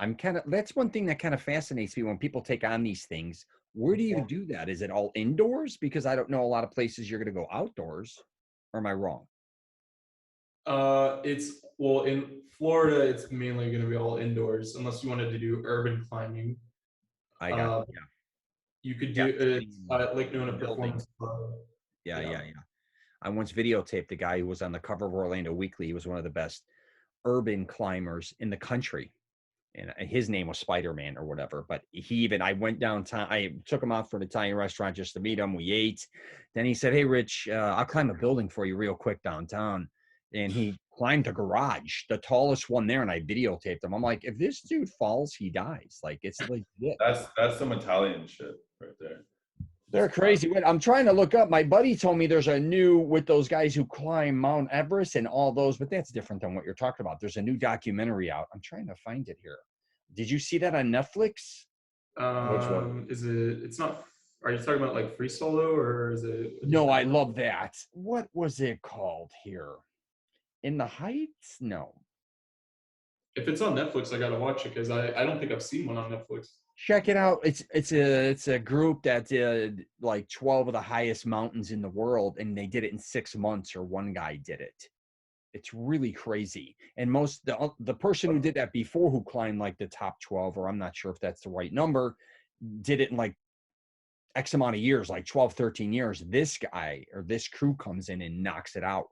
That's one thing that kind of fascinates me when people take on these things. Where do you do that? Is it all indoors? Because I don't know a lot of places you're going to go outdoors. Or am I wrong? In Florida, it's mainly going to be all indoors, unless you wanted to do urban climbing. You could do Lake Nona Performance Club. Yeah. I once videotaped a guy who was on the cover of Orlando Weekly. He was one of the best urban climbers in the country. And his name was Spider-Man or whatever. But I went downtown. I took him out for an Italian restaurant just to meet him. We ate. Then he said, "Hey, Rich, I'll climb a building for you real quick downtown." And he climbed a garage, the tallest one there. And I videotaped him. I'm like, if this dude falls, he dies. Like, it's legit. That's some Italian shit right there. They're crazy. I'm trying to look up. My buddy told me there's a new, with those guys who climb Mount Everest and all those, but that's different than what you're talking about. There's a new documentary out. I'm trying to find it here. Did you see that on Netflix? Which one? Is it? It's not. Are you talking about like Free Solo or is it a No, I different one? love that. What was it called here? In the Heights? No. If it's on Netflix, I gotta watch it because I don't think I've seen one on Netflix. Check it out. It's a group that did like 12 of the highest mountains in the world, and they did it in 6 months, or one guy did it. It's really crazy. And the person who did that before, who climbed like the top 12, or I'm not sure if that's the right number, did it in like X amount of years, like 12, 13 years. This guy or this crew comes in and knocks it out.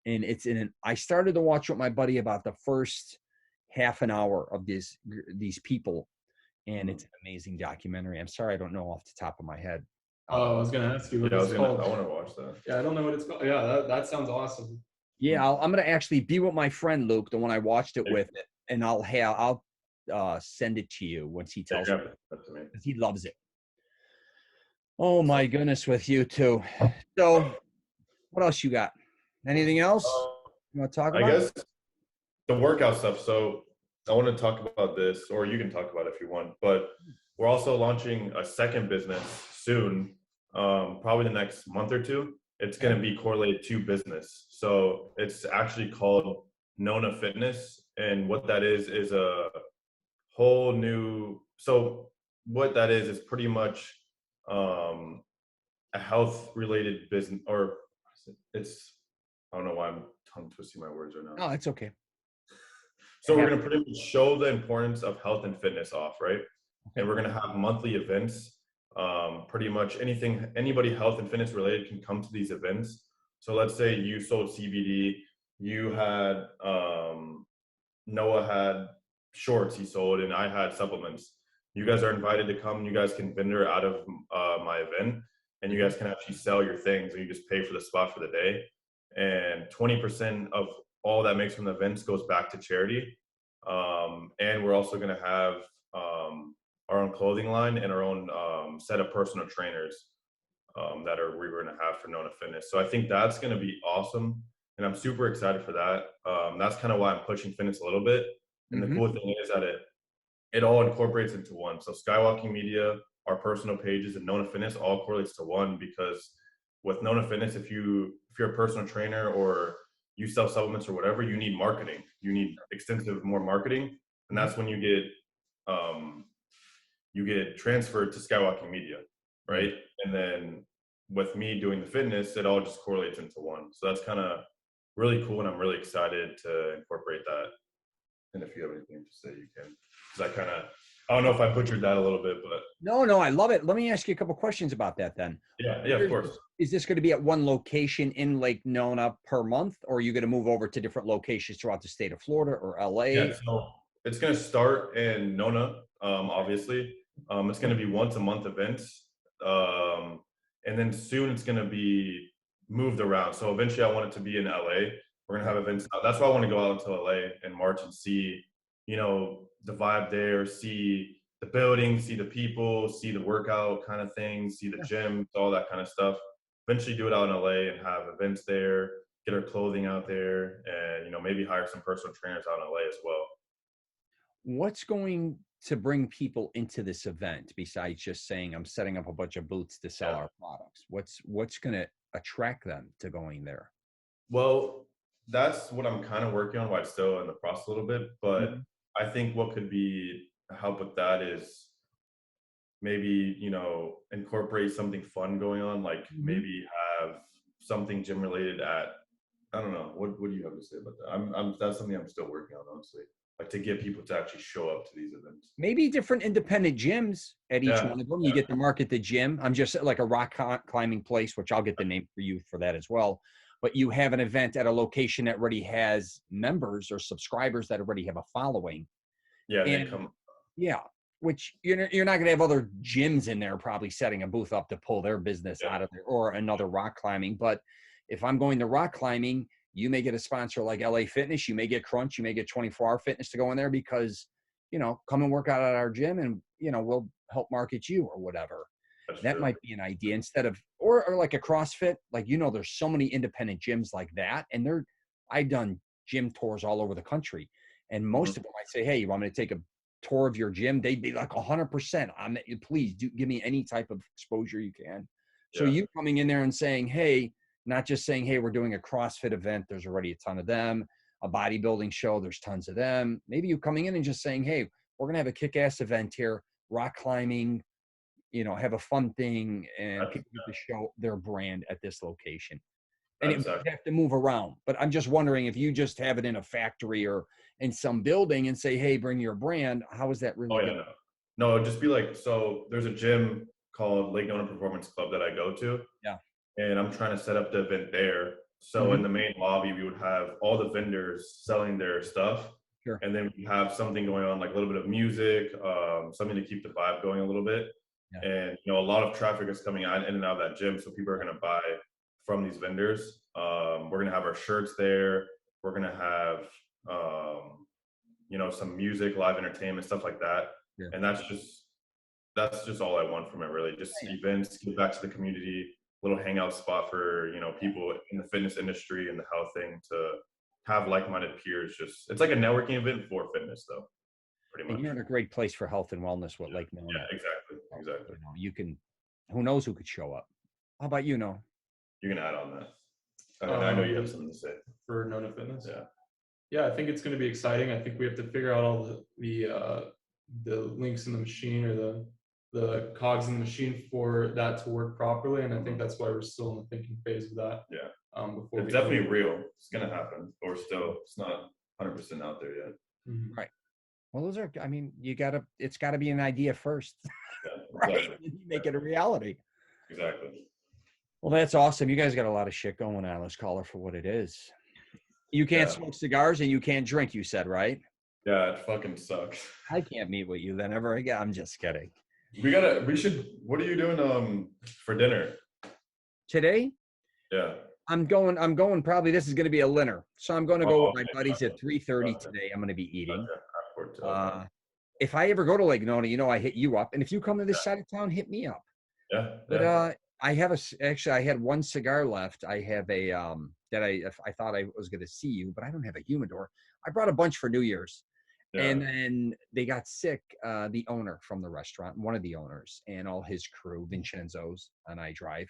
And I started to watch with my buddy about the first half an hour of these people. And it's an amazing documentary. I'm sorry, I don't know off the top of my head. Oh, I was gonna ask you what Yeah, it's called. I want to watch that. Yeah, I don't know what it's called. Yeah, that sounds awesome. Yeah, I'm gonna actually be with my friend Luke, the one I watched it with, and I'll send it to you once he tells me. That's amazing. He loves it. Oh my goodness, with you too. So, what else you got? Anything else you want to talk about? I guess the workout stuff. So I want to talk about this, or you can talk about it if you want. But we're also launching a second business soon, probably the next month or two. It's going to be correlated to business. So it's actually called Nona Fitness. And what that is a whole new, so what that is pretty much a health related business, or it's, I don't know why I'm tongue twisting my words right now. No, it's okay. So we're going to pretty much show the importance of health and fitness off, right? Okay. And we're going to have monthly events. Pretty much anybody health and fitness related can come to these events. So let's say you sold CBD, you had, Noah had shorts he sold, and I had supplements. You guys are invited to come. You guys can vendor out of my event, and you guys can actually sell your things, and you just pay for the spot for the day. And 20% of all that makes from the events goes back to charity. And we're also going to have our own clothing line and our own set of personal trainers that we're going to have for Nona Fitness. So I think that's going to be awesome. And I'm super excited for that. That's kind of why I'm pushing fitness a little bit. And the cool thing is that it all incorporates into one. So Skywalking Media, our personal pages, and Nona Fitness all correlates to one, because with Nona Fitness, if you're a personal trainer or you sell supplements or whatever, you need marketing. You need extensive more marketing. And that's when you get transferred to Skywalking Media, right? And then with me doing the fitness, it all just correlates into one. So that's kind of really cool, and I'm really excited to incorporate that. And if you have anything to say, you can. Because I don't know if I butchered that a little bit, but No, I love it. Let me ask you a couple questions about that then. yeah, of course. Is this going to be at one location in Lake Nona per month, or are you going to move over to different locations throughout the state of Florida or LA? Yeah, so it's going to start in Nona, obviously. It's going to be once a month events. And then soon it's going to be moved around. So eventually I want it to be in LA. We're going to have events. That's why I want to go out into LA in March and see, the vibe there, see the building, see the people, see the workout kind of thing, see the gym, all that kind of stuff. Eventually do it out in LA and have events there, get our clothing out there, and, maybe hire some personal trainers out in LA as well. What's going to bring people into this event besides just saying I'm setting up a bunch of booths to sell our products? What's going to attract them to going there? Well, that's what I'm kind of working on while it's still in the process a little bit. But I think what could be help with that is maybe, incorporate something fun going on, like maybe have something gym related at, I don't know. What do you have to say about that? That's something I'm still working on, honestly. Like to get people to actually show up to these events. Maybe different independent gyms at each one of them. You get to market the gym. I'm just like a rock climbing place, which I'll get the name for you for that as well. But you have an event at a location that already has members or subscribers that already have a following. Yeah, they come. Yeah, which you're not going to have other gyms in there probably setting a booth up to pull their business out of there, or another rock climbing. But if I'm going to rock climbing, you may get a sponsor like LA Fitness. You may get Crunch. You may get 24-hour Fitness to go in there because, come and work out at our gym and, we'll help market you or whatever. That might be an idea instead of, or like a CrossFit. Like, there's so many independent gyms like that. And I've done gym tours all over the country. And most of them, I say, hey, you want me to take a tour of your gym, they'd be like 100%. Please do give me any type of exposure you can. So Yeah. you coming in there and saying, hey, not just saying, hey, we're doing a CrossFit event. There's already a ton of them. A bodybuilding show, there's tons of them. Maybe you coming in and just saying, hey, we're going to have a kick-ass event here, rock climbing, have a fun thing, and people get to show their brand at this location. And it would have to move around. But I'm just wondering if you just have it in a factory or in some building and say, hey, bring your brand, how is that really? Oh, yeah, no, it'd just be like, so there's a gym called Lake Nona Performance Club that I go to. Yeah. And I'm trying to set up the event there. So in the main lobby, we would have all the vendors selling their stuff. Sure. And then we have something going on, like a little bit of music, something to keep the vibe going a little bit. Yeah. And, a lot of traffic is coming in and out of that gym. So people are going to buy from these vendors. We're going to have our shirts there. We're going to have, some music, live entertainment, stuff like that. Yeah. And that's just all I want from it, really. Just events, give back to the community, little hangout spot for, people in the fitness industry and the health thing to have like-minded peers. It's like a networking event for fitness, though, pretty much. And you're in a great place for health and wellness with Lake Nona. Yeah, exactly. You can, who knows who could show up. How about you, Noah? You can add on that. I know you have something to say. For Nona Fitness? Yeah. Yeah, I think it's going to be exciting. I think we have to figure out all the links in the machine or the cogs in the machine for that to work properly. And I think that's why we're still in the thinking phase of that. Yeah. It's definitely real. It's going to happen. But it's not 100% out there yet. Mm-hmm. Right. Well, it's got to be an idea first. Yeah, right? exactly. You make it a reality. Exactly. Well, that's awesome. You guys got a lot of shit going on. Let's call it for what it is. You can't smoke cigars and you can't drink, you said, right? Yeah, it fucking sucks. I can't meet with you then ever again. I'm just kidding. What are you doing for dinner? Today? Yeah. I'm going probably, this is going to be a dinner. So I'm going to go with my buddies at 3:30 today. I'm going to be eating. If I ever go to Lake Nona, I hit you up. And if you come to this side of town, hit me up. Yeah. But I had one cigar left. I have a that I thought I was going to see you, but I don't have a humidor. I brought a bunch for New Year's. Yeah. And then they got sick, the owner from the restaurant, one of the owners, and all his crew, Vincenzo's on iDrive.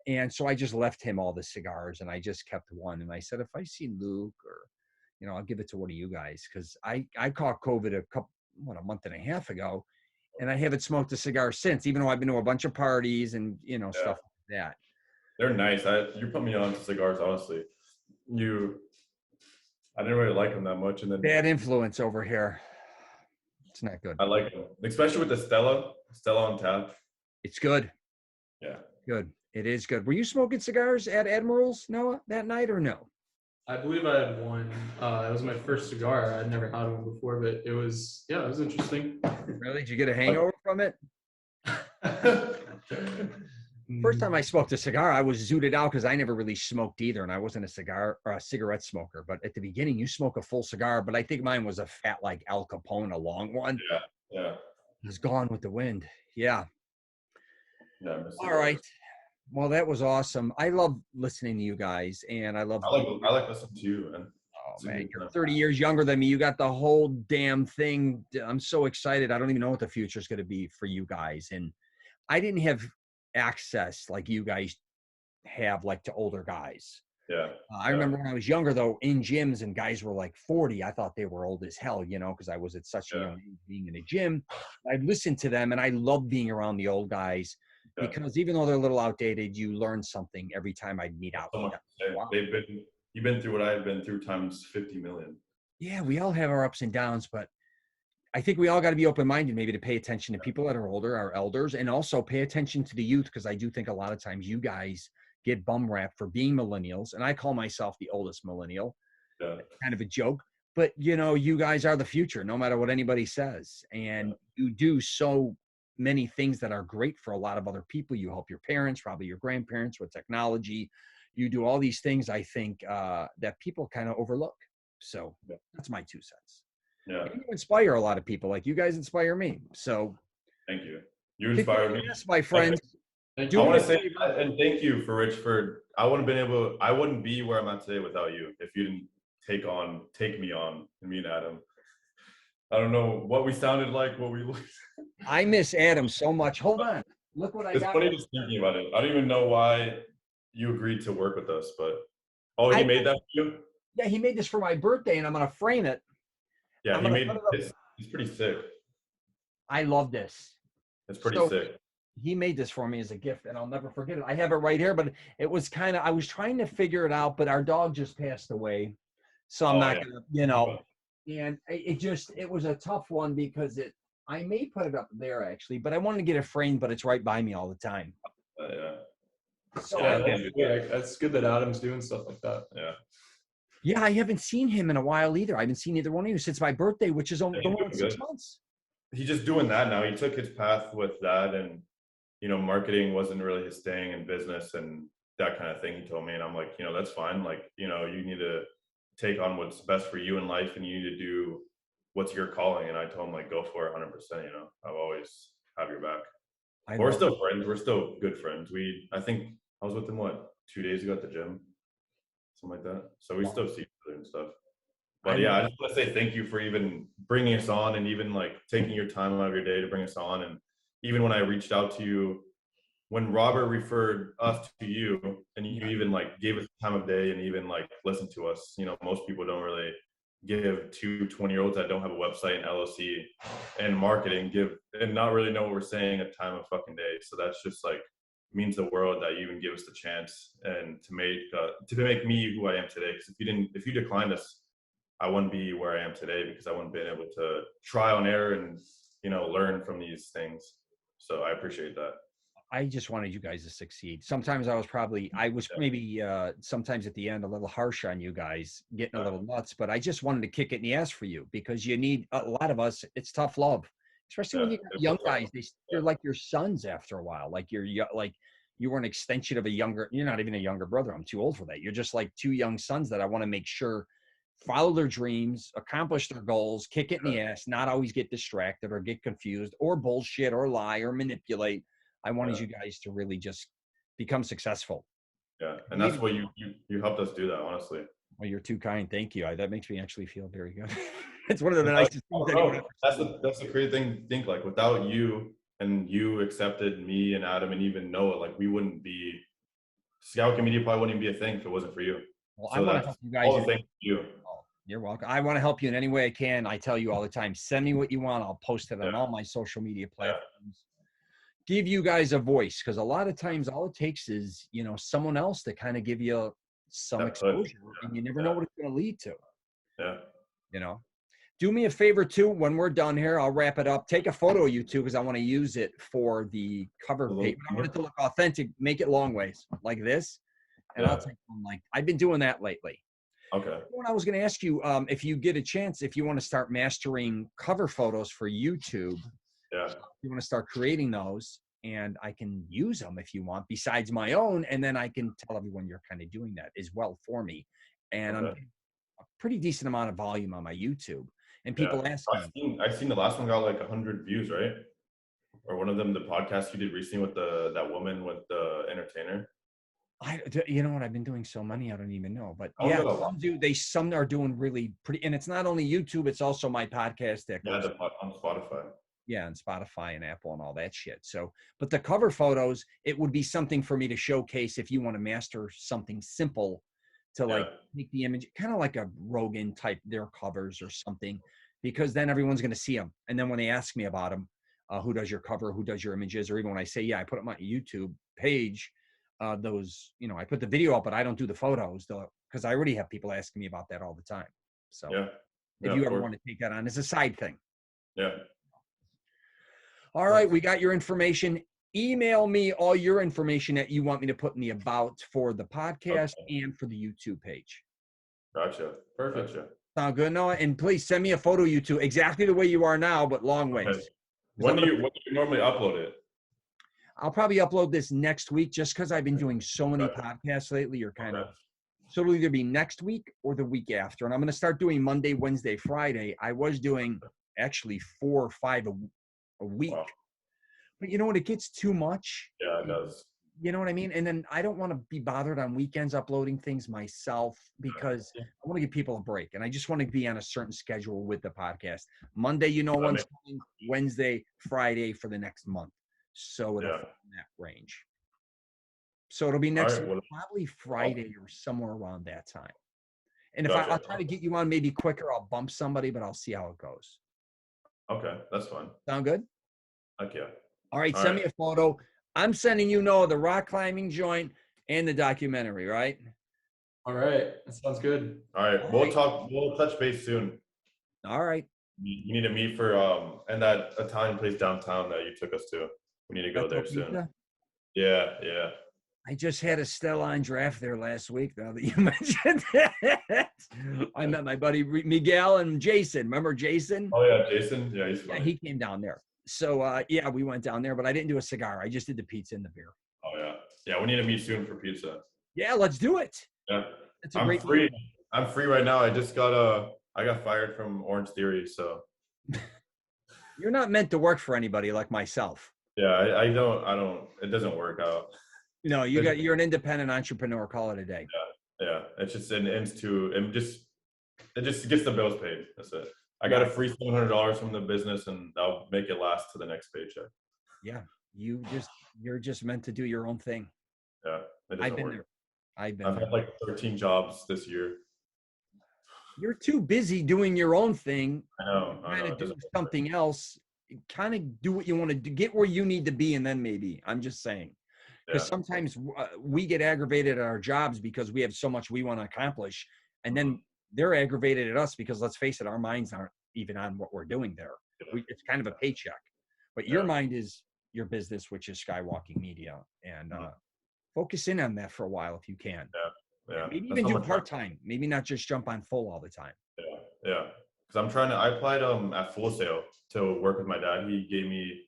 And so I just left him all the cigars, and I just kept one. And I said, if I see Luke or, I'll give it to one of you guys, because I caught COVID a month and a half ago, and I haven't smoked a cigar since, even though I've been to a bunch of parties and, stuff like that. They're nice. You put me on to cigars, honestly. I didn't really like them that much. And then bad influence over here. It's not good. I like them, especially with the Stella on tap. It's good. Yeah. Good. It is good. Were you smoking cigars at Admiral's, Noah, that night or no? I believe I had one. It was my first cigar. I'd never had one before, but it was interesting. Really? Did you get a hangover from it? First time I smoked a cigar, I was zooted out because I never really smoked either, and I wasn't a cigarette smoker. But at the beginning, you smoke a full cigar, but I think mine was a fat like Al Capone, a long one. Yeah. It was gone with the wind. Yeah. Yeah. All right. Well, that was awesome. I love listening to you guys, and I like listening to you, man. Oh man, you're 30 years younger than me. You got the whole damn thing. I'm so excited. I don't even know what the future is going to be for you guys, and I didn't have access like you guys have, like to older guys. Yeah. I remember when I was younger, though, in gyms and guys were like 40. I thought they were old as hell, because I was at such a young age being in a gym. I'd listen to them, and I love being around the old guys because even though they're a little outdated, you learn something every time I'd meet out. Wow. You've been through what I've been through times 50 million. Yeah, we all have our ups and downs, but I think we all got to be open-minded, maybe to pay attention to people that are older, our elders, and also pay attention to the youth, because I do think a lot of times you guys get bum rap for being millennials, and I call myself the oldest millennial. Yeah. Kind of a joke, but you guys are the future, no matter what anybody says, and you do so many things that are great for a lot of other people. You help your parents, probably your grandparents, with technology. You do all these things, I think, that people kind of overlook. So that's my 2 cents. Yeah. And you inspire a lot of people. Like you guys inspire me. So thank you. You inspire me. Yes, my friends. I want to say, and thank you for Rich I wouldn't be where I'm at today without you if you didn't take me on, and me and Adam. I don't know what we sounded like, what we looked. I miss Adam so much. Hold on. Look what I It's got. funny just thinking about it. I don't even know why you agreed to work with us, but he I, made that for you? yeah, he made this for my birthday, and I'm gonna frame it. Yeah, I'm he gonna made put it up. this. It's pretty sick. I love this. It's pretty So sick. he made this for me as a gift, and I'll never forget it. I have it right here, but it was kind of, I was trying to figure it out, but our dog just passed away. So I'm not gonna, and it was a tough one because I may put it up there actually, but I wanted to get it framed, but it's right by me all the time. Yeah. So That's good that Adam's doing stuff like that. Yeah. Yeah, I haven't seen him in a while either. I haven't seen either one of you since my birthday, which is only 6 months. He's just doing that now. He took his path with that, and marketing wasn't really his thing, and business and that kind of thing. He told me, and I'm like, that's fine. Like, you need to take on what's best for you in life, and you need to do what's your calling. And I told him, like, go for it 100%. I'll always have your back. We're still friends. We're still good friends. I think I was with him 2 days ago at the gym, something like that. So we still see each other and stuff. But yeah, I just want to say thank you for even bringing us on, and even like taking your time out of your day to bring us on. And even when I reached out to you, when Robert referred us to you, and you even like gave us time of day and even like listened to us. Most people don't really give 20-year-olds that don't have a website and LLC and marketing and not really know what we're saying at time of fucking day. So that's just like means the world that you even give us the chance and to make me who I am today. Because if you declined us, I wouldn't be where I am today, because I wouldn't been able to trial and error and learn from these things. So I appreciate that. I just wanted you guys to succeed. Sometimes I was maybe sometimes at the end a little harsh on you guys, getting a little nuts, but I just wanted to kick it in the ass for you, because you need a lot of us. It's tough love, especially when you got young guys. They're like your sons after a while. Like you were an extension of you're not even a younger brother. I'm too old for that. You're just like two young sons that I want to make sure follow their dreams, accomplish their goals, kick it in the ass, not always get distracted or get confused or bullshit or lie or manipulate. I wanted you guys to really just become successful. Yeah, and that's what you helped us do that, honestly. Well, you're too kind. Thank you. That makes me actually feel very good. It's one of the nicest things. That's the crazy thing to think. Like, without you, and you accepted me and Adam and even Noah, like we wouldn't be. Skywalking Media probably wouldn't even be a thing if it wasn't for you. Well, I want to help you guys. All the things you. You're welcome. I want to help you in any way I can. I tell you all the time, send me what you want. I'll post it on all my social media platforms. Give you guys a voice, because a lot of times all it takes is, someone else to kind of give you some exposure, and you never know what it's going to lead to. Yeah. Do me a favor too. When we're done here, I'll wrap it up. Take a photo of you two, because I want to use it for the cover page. I want it to look authentic. Make it long ways like this, and I'll take one. Like I've been doing that lately. Okay. What I was going to ask you, if you get a chance, if you want to start mastering cover photos for YouTube, you want to start creating those, and I can use them if you want, besides my own, and then I can tell everyone you're kind of doing that as well for me. And I'm getting a pretty decent amount of volume on my YouTube, and people ask me. I've seen the last one got like 100 views, right? Or one of them, the podcast you did recently with that woman with the entertainer. You know what? I've been doing so many, I don't even know. But yeah, some are doing really pretty, and it's not only YouTube; it's also my podcast that goes on Spotify. Yeah, and Spotify and Apple and all that shit. So, but the cover photos, it would be something for me to showcase if you want to master something simple to like make the image kind of like a Rogan type, their covers or something, because then everyone's going to see them. And then when they ask me about them, who does your cover, who does your images, or even when I say, I put up my YouTube page. I put the video up, but I don't do the photos because I already have people asking me about that all the time. So if you ever want to take that on, it's a side thing. Yeah. All right. We got your information. Email me all your information that you want me to put in the about for the podcast and for the YouTube page. Gotcha. Perfect. Gotcha. Sound good, Noah? And please send me a photo, you two, exactly the way you are now, but long ways. Okay. When do you normally upload it? I'll probably upload this next week, just because I've been doing so many podcasts lately. You're kind of, so it'll either be next week or the week after. And I'm going to start doing Monday, Wednesday, Friday. I was doing actually 4 or 5 a week. Wow. But you know what? It gets too much. Yeah, it does. You know what I mean? And then I don't want to be bothered on weekends uploading things myself because Yeah. I want to give people a break. And I just want to be on a certain schedule with the podcast. Monday, you know, one's coming, Wednesday, Friday for the next month. So it'll fall in that range. So it'll be next All right, week, probably Friday or somewhere around that time. And if gotcha. I'll try to get you on maybe quicker, I'll bump somebody, but I'll see how it goes. Okay, that's fine. Sound good? Heck yeah. All right, All send right. me a photo. I'm sending you Noah the rock climbing joint and the documentary, right? All right. That sounds good. All right, All we'll right. talk. We'll touch base soon. All right. You need to meet for and that Italian place downtown that you took us to. We need to go there soon. Pizza? Yeah, yeah. I just had a Stellon draft there last week, now that you mentioned it. I met my buddy Miguel and Jason. Remember Jason? Oh yeah, Jason. Yeah, he's Yeah, funny. he came down there. So, yeah, we went down there, but I didn't do a cigar. I just did the pizza and the beer. Oh yeah, yeah. We need to meet soon for pizza. Yeah, let's do it. Yeah, It's a I'm great free. meeting. I'm free right now. I got fired from Orange Theory, so You're not meant to work for anybody like myself. yeah, I don't. It doesn't work out. No, you're an independent entrepreneur. Call it a day. Yeah, it's just an ends to it just gets the bills paid. That's it. I got a free $700 from the business, and I'll make it last to the next paycheck. Yeah, you're just meant to do your own thing. Yeah, it doesn't I've been work. there. I've had like 13 jobs this year. You're too busy doing your own thing. I know. Kind It of do doesn't work. something else. Kind of do what you want to do. Get where you need to be, and then maybe. I'm just saying. Because sometimes we get aggravated at our jobs because we have so much we want to accomplish, and then they're aggravated at us because, let's face it, our minds aren't even on what we're doing there. It's kind of a paycheck, but your mind is your business, which is Skywalking Media, and focus in on that for a while if you can. Yeah. Maybe even do part-time. Maybe not just jump on full all the time. Yeah. Because I applied at Full Sail to work with my dad. He gave me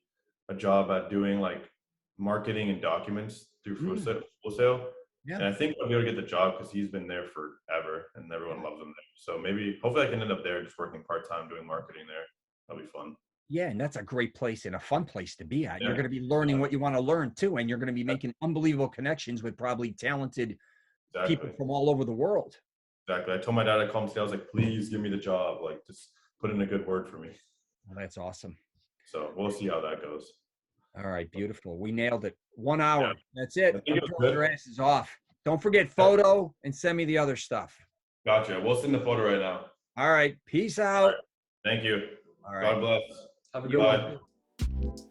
a job at doing like marketing and documents through Full Sail. Yeah. And I think I'll be able to get the job because he's been there forever and everyone loves him there. So hopefully I can end up there just working part-time doing marketing there. That'll be fun. Yeah, and that's a great place and a fun place to be at. You're going to be learning what you want to learn too, and you're going to be making unbelievable connections with probably talented people from all over the world. Exactly. I told my dad I'd call him today. I was like, please give me the job. Like, just put in a good word for me. Well, that's awesome. So we'll see how that goes. All right, beautiful. We nailed it. 1 hour. Yeah. That's it. Your ass is off. Don't forget photo and send me the other stuff. Gotcha. We'll send the photo right now. All right. Peace out. Thank you. All right. God bless. Have a good one.